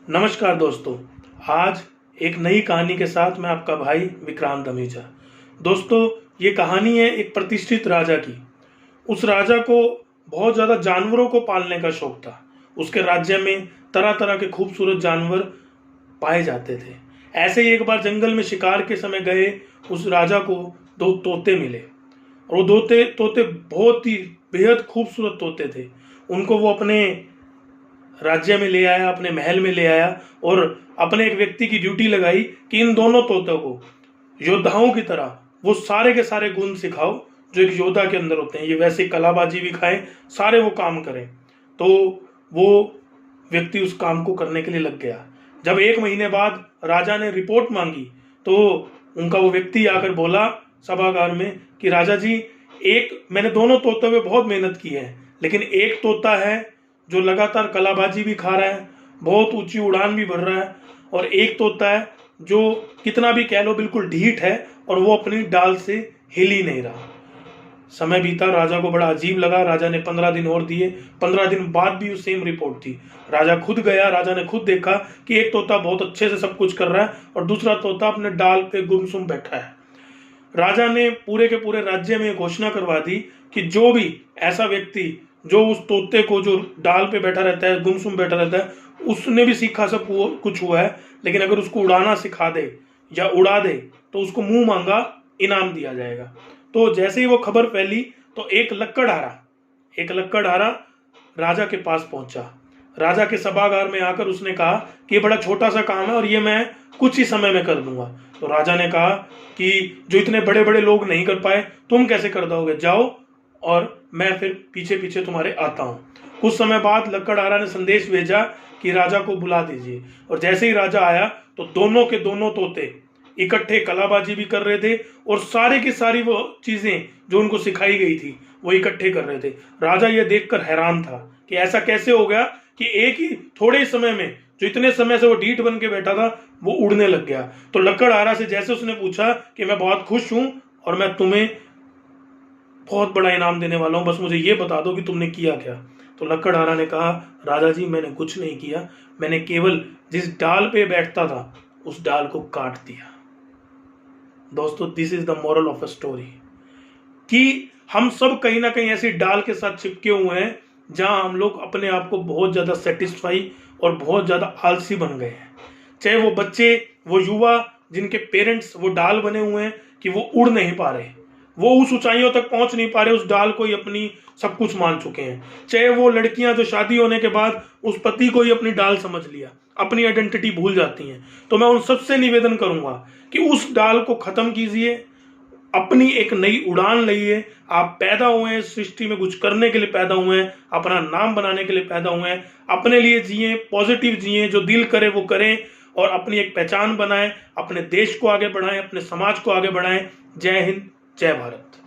नमस्कार दोस्तों, आज एक नई कहानी के साथ मैं आपका भाई विक्रांत धमीजा। दोस्तों, ये कहानी है एक प्रतिष्ठित राजा की। उस राजा को बहुत ज़्यादा जानवरों को पालने का शौक था। उसके राज्य में तरह तरह के खूबसूरत जानवर पाए जाते थे। ऐसे ही एक बार जंगल में शिकार के समय गए उस राजा को दो तोते मिले और वो तोते तोते बहुत ही बेहद खूबसूरत तोते थे। उनको वो अपने राज्य में ले आया, अपने महल में ले आया और अपने एक व्यक्ति की ड्यूटी लगाई कि इन दोनों तोतों को योद्धाओं की तरह वो सारे के सारे गुण सिखाओ जो एक योद्धा के अंदर होते हैं। ये वैसे कलाबाजी भी खाएं, सारे वो काम करें। तो वो व्यक्ति उस काम को करने के लिए लग गया। जब 1 महीने बाद राजा ने रिपोर्ट मांगी तो उनका वो व्यक्ति आकर बोला सभागार में कि राजा जी, मैंने दोनों तोतों पे बहुत मेहनत की है, लेकिन एक तोता है जो लगातार कलाबाजी भी खा रहा है, बहुत ऊंची उड़ान भी भर रहा है, और एक तोता है जो कितना भी कह लो बिल्कुल ढीठ है और वो अपनी डाल से हिल ही नहीं रहा। समय बीता, राजा को बड़ा अजीब लगा। राजा ने 15 दिन और दिए। 15 दिन बाद भी उस सेम रिपोर्ट थी। राजा खुद गया, राजा ने खुद देखा कि एक तोता बहुत अच्छे से सब कुछ कर रहा है और दूसरा तोता अपने डाल पे गुमसुम बैठा है। राजा ने पूरे के पूरे राज्य में घोषणा करवा दी कि जो भी ऐसा व्यक्ति जो उस तोते को जो डाल पे बैठा रहता है, गुमसुम बैठा रहता है, उसने भी सीखा सब कुछ हुआ है, लेकिन अगर उसको उड़ाना सिखा दे या उड़ा दे तो उसको मुंह मांगा इनाम दिया जाएगा। तो जैसे ही वो खबर फैली तो एक लक्कड़हारा राजा के पास पहुंचा। राजा के सभागार में आकर उसने कहा कि ये बड़ा छोटा सा काम है और ये मैं कुछ ही समय में कर दूंगा। तो राजा ने कहा कि जो इतने बड़े बड़े लोग नहीं कर पाए तुम कैसे कर दोगे, जाओ और मैं फिर पीछे पीछे तुम्हारे आता हूं। कुछ समय बाद लक्कड़हारा ने संदेश भेजा कि राजा को बुला दीजिए, और जैसे ही राजा आया तो दोनों के दोनों तोते इकट्ठे कलाबाजी भी कर रहे थे और सारी की सारी वो चीजें जो उनको सिखाई गई थी वो इकट्ठे कर रहे थे। राजा ये देखकर हैरान था कि ऐसा कैसे हो गया कि एक ही थोड़े ही समय में जो इतने समय से वो ढीठ बन के बैठा था वो उड़ने लग गया। तो लक्कड़हारा से जैसे उसने पूछा कि मैं बहुत खुश हूं और मैं तुम्हें बहुत बड़ा इनाम देने वाला हूं, बस मुझे ये बता दो कि तुमने किया क्या। तो लक्कड़हारा ने कहा, राजा जी, मैंने कुछ नहीं किया, मैंने केवल जिस डाल पे बैठता था उस डाल को काट दिया। दोस्तों, this is the moral of a story कि हम सब कहीं ना कहीं ऐसी डाल के साथ चिपके हुए हैं जहां हम लोग अपने आप को बहुत ज्यादा सेटिस्फाई और बहुत ज्यादा आलसी बन गए हैं। चाहे वो बच्चे, वो युवा जिनके पेरेंट्स वो डाल बने हुए हैं कि वो उड़ नहीं पा रहे, वो उस ऊंचाइयों तक पहुंच नहीं पा रहे, उस डाल को ही अपनी सब कुछ मान चुके हैं। चाहे वो लड़कियां जो शादी होने के बाद उस पति को ही अपनी डाल समझ लिया, अपनी आइडेंटिटी भूल जाती हैं। तो मैं उन सबसे निवेदन करूंगा कि उस डाल को खत्म कीजिए, अपनी एक नई उड़ान लाइए। आप पैदा हुए हैं सृष्टि में कुछ करने के लिए पैदा हुए हैं, अपना नाम बनाने के लिए पैदा हुए हैं। अपने लिए जिए, पॉजिटिव जिए, जो दिल करे वो करें और अपनी एक पहचान बनाएं, अपने देश को आगे बढ़ाएं, अपने समाज को आगे बढ़ाएं। जय हिंद, जय भारत।